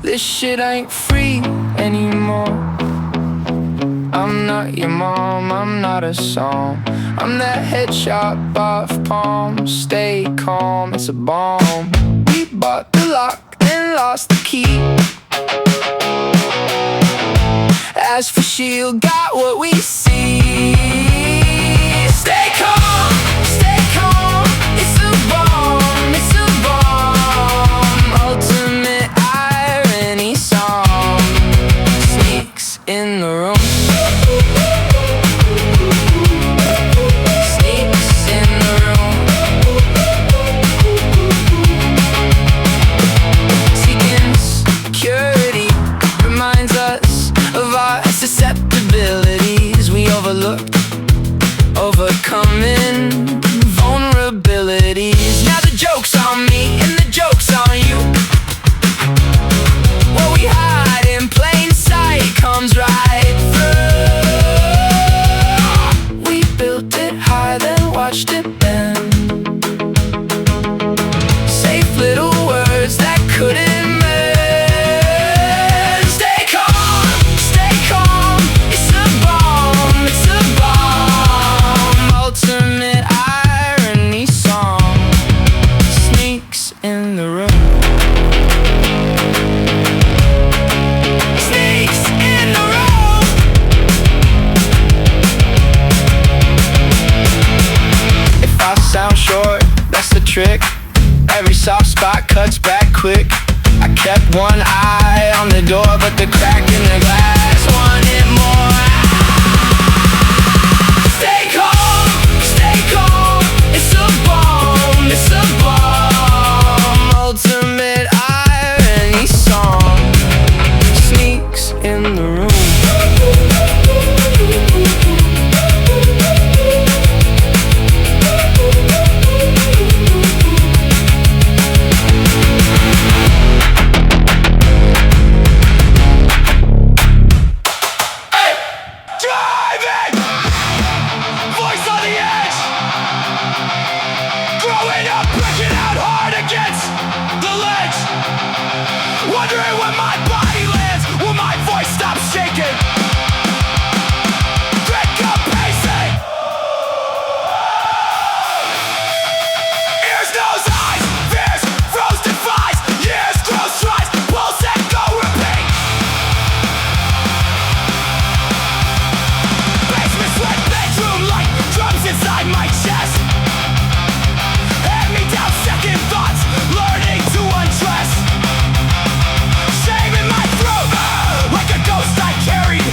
This shit ain't free anymore. I'm not your mom, I'm not a song. I'm that headshot off palm. Stay calm, it's a bomb. We bought the lock, then lost the key. As for shield, got what we see. Stay calm, it's a bomb, it's a bomb. Ultimate irony song. Sneaks in the room. Sneaks in the room. Seeking security reminds us of our susceptibilities we overlooked, overcoming vulnerabilities. Now the joke's on me and the joke's on you. What we hide in plain sight comes right through. We built it high, then watched it bend. Safe little words that couldn't short, that's the trick. Every soft spot cuts back quick. I kept one eye on the door, but the crack in the glass wanted more. Stay calm, it's a bomb, it's a bomb. Ultimate irony song. Sneaks in the room. Wondering when my body lands, when my voice stops shaking. Drink up pacing. Ears, nose, eyes, fears, froze, defies. Years, grow, strides, pulse and go repeat. Basement sweat, bedroom light, drums inside my chest. Hand me down second thoughts, learning to undress. Shame in my throat, like a ghost I carried.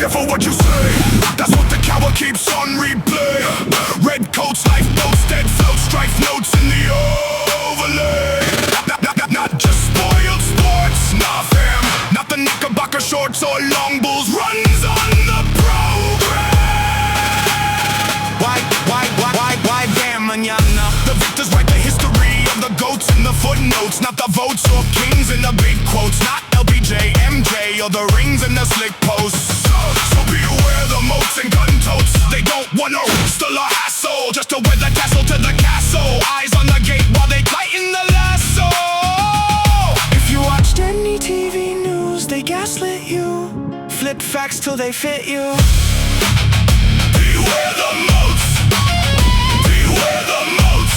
careful what you say. That's what the coward keeps on replay. Red coats, lifeboats, dead floats, strife notes in the overlay. Not just spoiled sports, nah fam. Not the knickerbocker shorts or long bulls runs on the program. Why damn manana? The victors write the history of the goats in the footnotes. Not the votes or kings in the big quotes. Not LBJ, MJ or the rings and the slick posts. So beware the moats and gun totes. They don't want no still a hassle, just to wear the tassel to the castle. Eyes on the gate while they tighten the lasso. If you watched any TV news, they gaslit you. Flip facts till they fit you. Beware the moats. Beware the moats.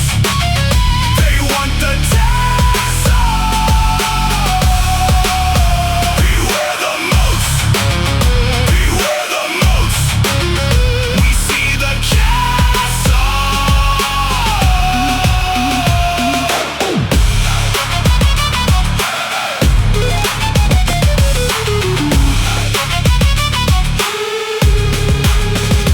They want the tassel. Beware the moats. Beware the moats. We see the castle.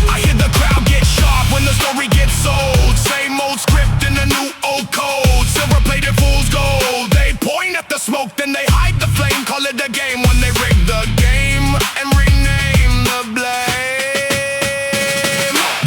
I hear the crowd get sharp when the story gets sold. Same old script in the new old code. Silver-plated fools gold. They point at the smoke, then they hide the flame. Call it a game when they rig the game and rename the blame.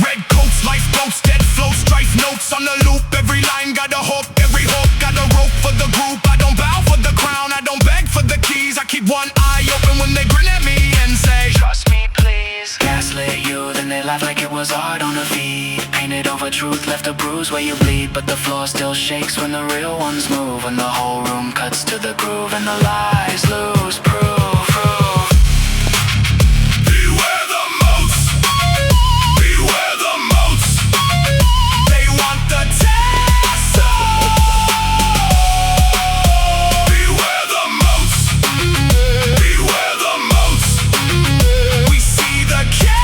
Red coats, lifeboats, dead floats, strife notes on the loop. Every line got a hook, every hook got a rope for the group. I don't bow for the crown, I don't beg for the keys. I keep one eye open when they grin at me and say, Trust me, please. Gaslit you, then they laugh like it was art on a feed. Painted over truth, left a bruise where you bleed. But the floor still shakes when the real ones move. When the whole room cuts to the groove and the lies lose proof. beware the moats. Beware the moats. They want the tassel. Beware the moats. Beware the moats. We see the castle.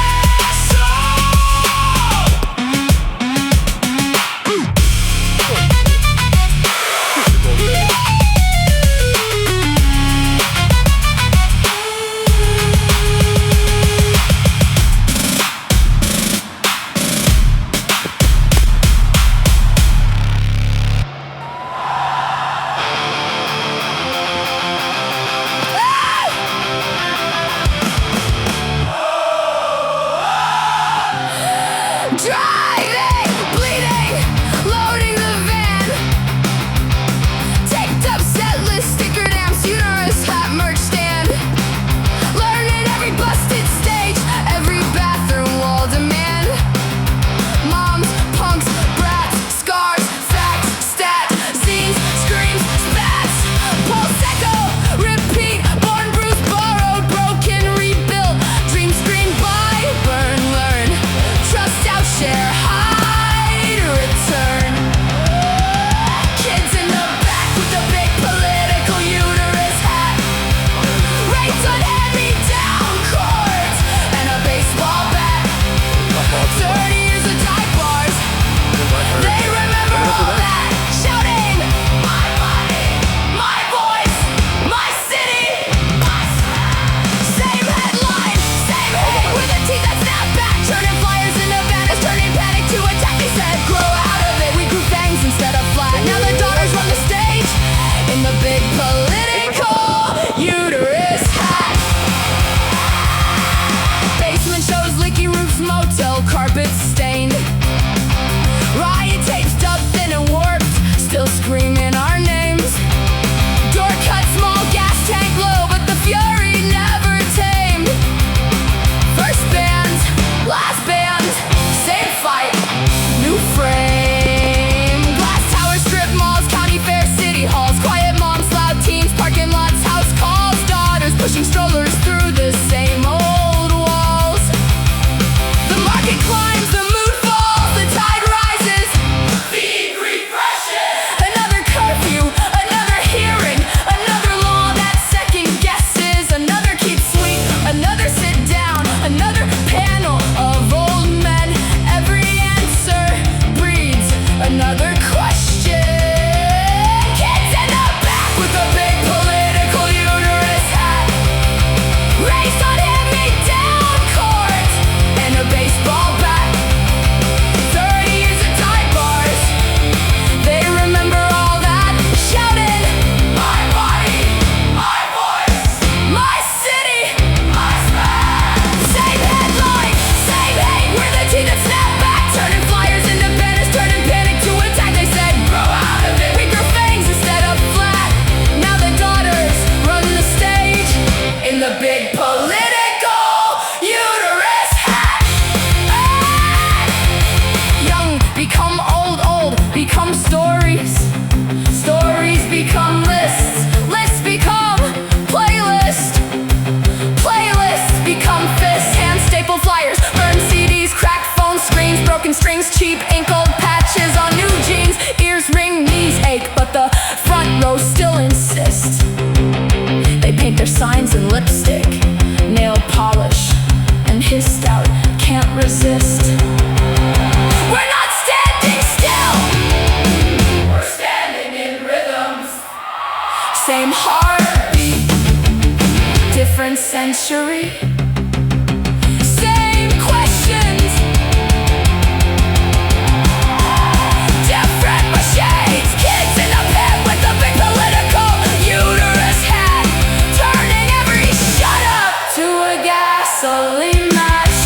gasoline match.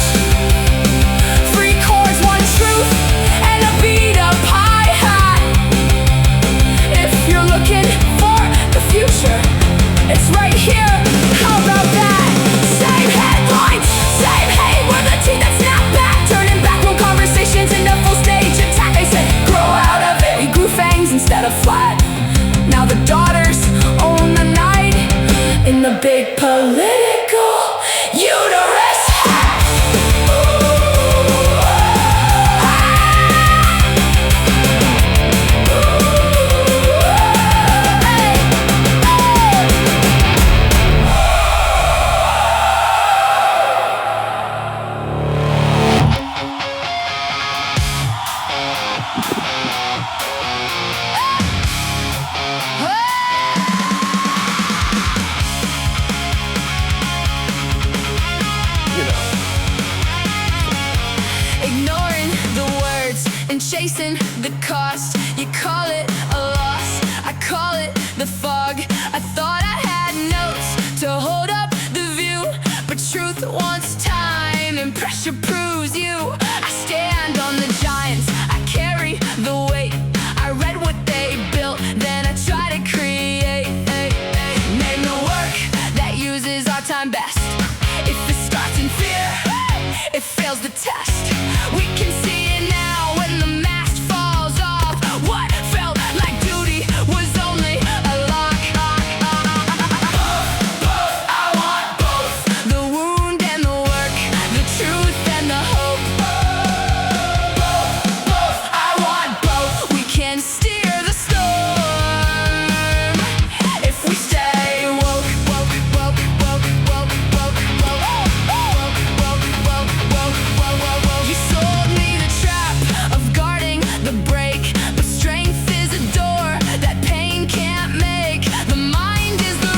Three chords, one truth, and a beat-up hi-hat. If you're looking for the future, it's right here. How about that? Same headlines, same hate. We're the team that snap back, turning backroom conversations into full stage attack. They said, grow out of it. We grew fangs instead of flat. Now the daughters own the night in the big political uterus hat. Ignoring the words and chasing the cost. You call it a loss, I call it the fog. I thought I had notes to hold up the view, but truth wants time and pressure proves you. I stand on the giants, I carry the weight. I read what they built, then I try to create. Name the work that uses our time best. If it starts in fear, it fails the test. We can see it now when the mask falls off. What felt like duty was only a lock. I want both, the wound and the work, the truth and the hope. Both, I want both. We can steer the storm if we stay woke. You sold me the trap of guarding the break, but strength is a door that pain can't make. The mind is the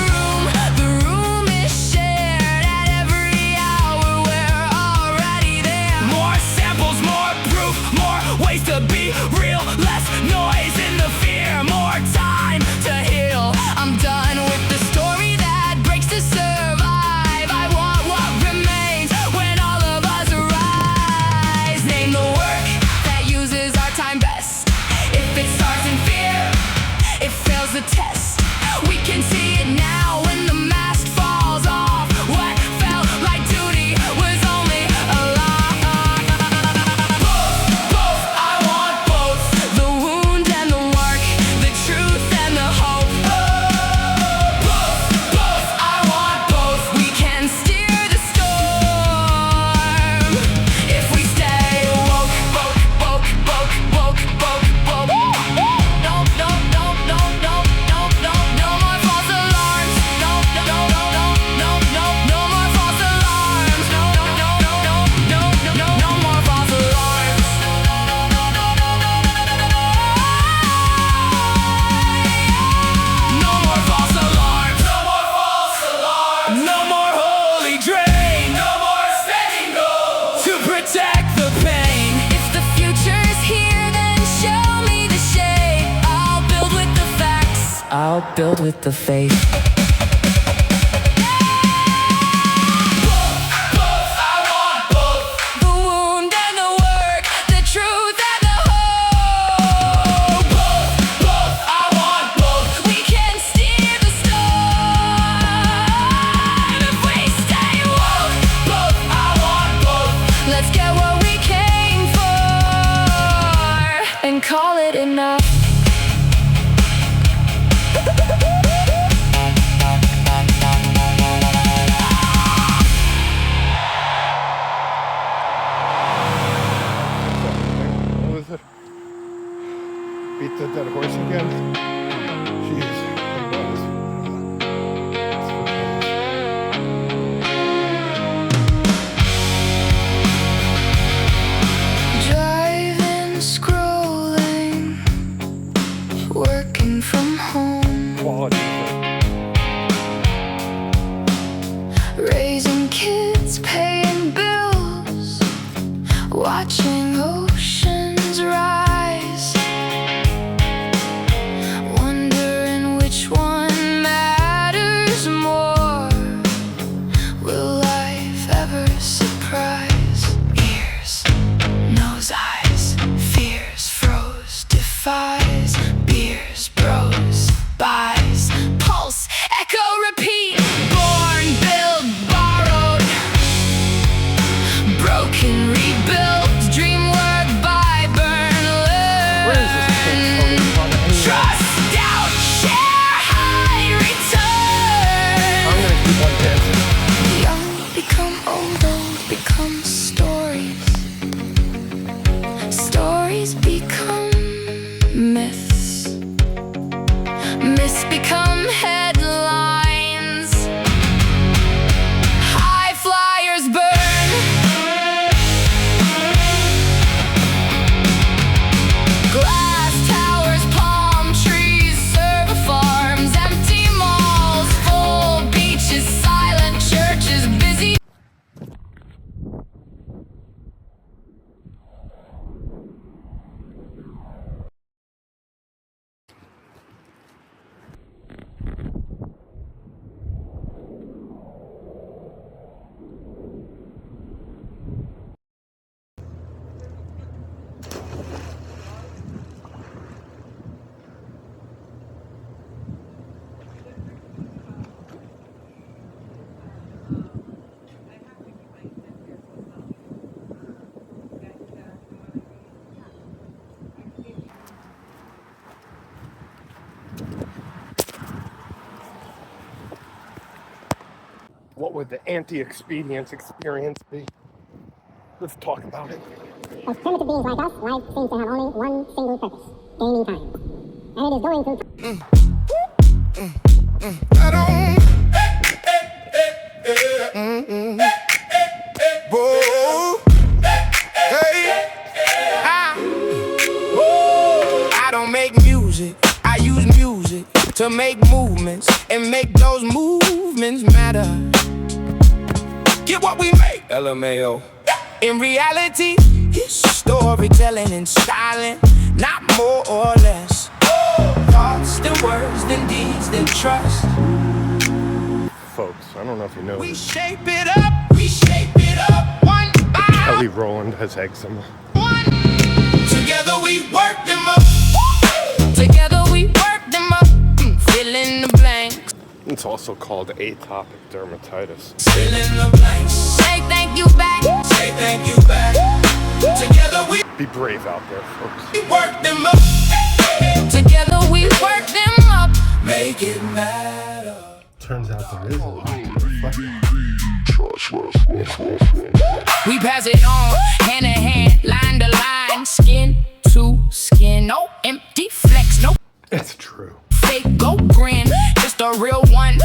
room is shared at every hour. We're already there. More samples, more proof, more ways to be real. Less noise in the fear, more time To heal, I'm done with the story that breaks to survive. I want what remains when all of us rise. Name the work that uses our time best. If it starts in fear, it fails the test. We can see it now when the mask falls off. What felt like duty was only a lie. Both, I want both, the wound and the work, the truth and the hope. Both, I want both. We can steer the storm if we stay woke. No more false alarms. No more false alarms. No more false alarms. No more false alarms. No more false alarms. No more holy drain. No more spending gold to protect the pain. If the future's here, then show me the shade. I'll build with the facts. I'll build with the faith. I want both. The wound and the work, the truth and the hope. Both, I want both. We can steer the storm if we stay woke. I want both. Let's get what we came for and call it enough. What was it? Beat the dead horse again? Jeez, it was. Driving, scrolling, working from home, Quality. raising kids, paying bills, watching oceans rise, wondering which one matters more. Will life ever those become stories. Stories become myths. Myths become headlines. High flyers burn. Glass towers, palm trees, server farms, empty malls, full beaches, silent churches, busy. What would the anti-expedience experience be? Let's talk about it. As primitive beings like us, life seems to have only one single purpose: gaining time. And it is going through I don't make music, I use music to make movements and make those movements matter. Get what we make, LMAO. In reality, it's storytelling and styling, not more or less. Thoughts, then words, then deeds, then trust. Folks, I don't know if you know We this. shape it up, one by Kelly Rowland has eczema. one. Together we work them up. Together we work them up. Fill in the blanks. It's also called atopic dermatitis. Fill in the blanks. Say thank you back. Say thank you back. Together we Be brave out there, folks. work them up. Together we work them up. Make it matter. Turns out there is a lot to reflect on. We pass it on, hand in hand, line to line, skin to skin. No empty flex, no It's true. fake go grin, just a real one.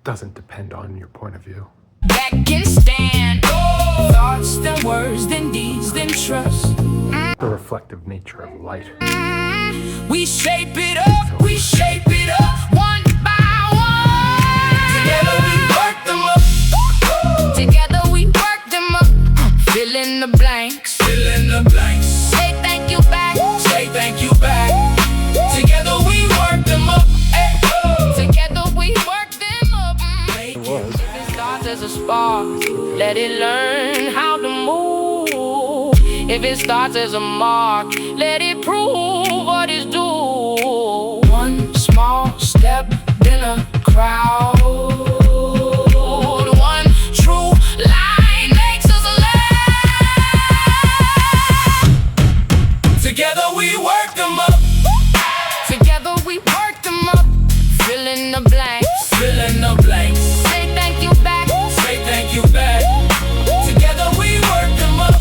Doesn't depend on your point of view. Back can stand. Thoughts, then words, then deeds, then trust. The reflective nature of light. We shape it up, one by one. Together we work them up. Together we work them up. Fill in the blanks. Fill in the blanks. Say thank you back. Say thank you back. Together we work them up. Together we work them up. It was. If it starts as a spark, let it learn how to move. If it starts as a mark, let it prove what it's due. One small step in a crowd. One true line makes us alive. Together we work them up. Together we work them up. Fill in the blanks. Fill in the blanks. Say thank you back. Say thank you back. Together we work them up.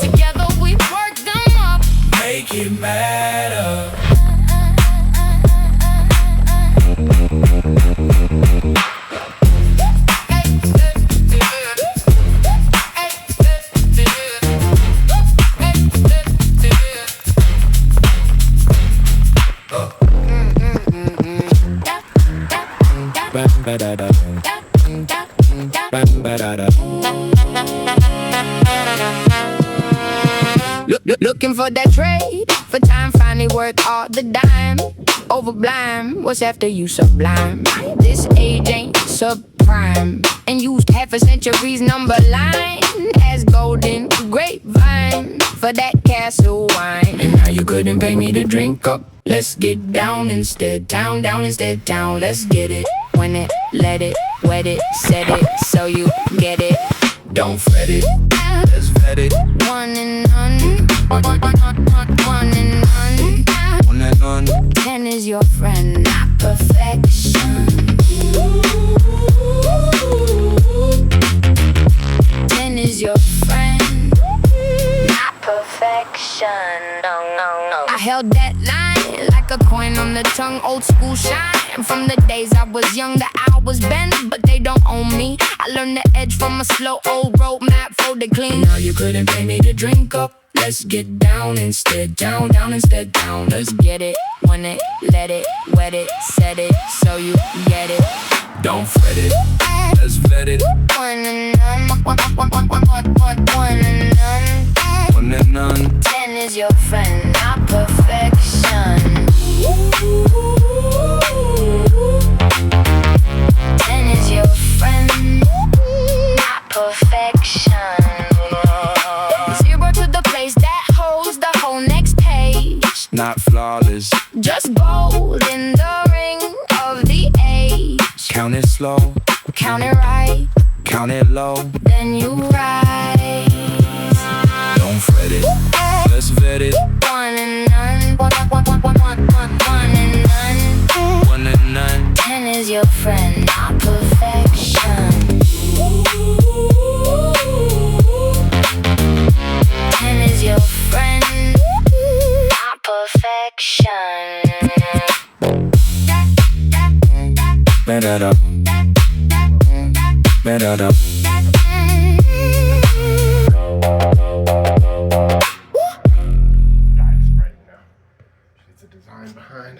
Together we work them up. Make it matter. Looking for that trade, for time finally worth all the dime. Over blind, what's after you sublime? This age ain't subprime, and used half a century's number line as golden grapevine for that castle wine. And now you couldn't pay me to drink up. Let's get down instead, town down instead, town. Let's get it, win it, let it, wet it, set it, so you get it. Don't fret it, let's vet it. One and none, one and none, one and none. 10 is your friend, not perfection. I held that line like a coin on the tongue, old school shine. From the days I was young, the hours bend, but they don't own me. I learned the edge from a slow old road map, folded clean. Now you couldn't pay me to drink up. Let's get down instead, down, down instead, down. Let's get it, want it, let it, wet it, set it, so you get it. Don't fret it, let's vet it. One and none, one and none. One and none. 10 is your friend, not perfection. 10 is your friend, not perfection. Zero to the place that holds the whole next page. Not flawless, Just gold in the ring of the age. count it slow, Count it right, count it low. then you rise. Don't fret it, let's vet it. One and none, one and none. One and none. 10 is your friend, not perfection. 10 is your friend, not perfection. mRlitUp, mRlitUp. It's a design behind.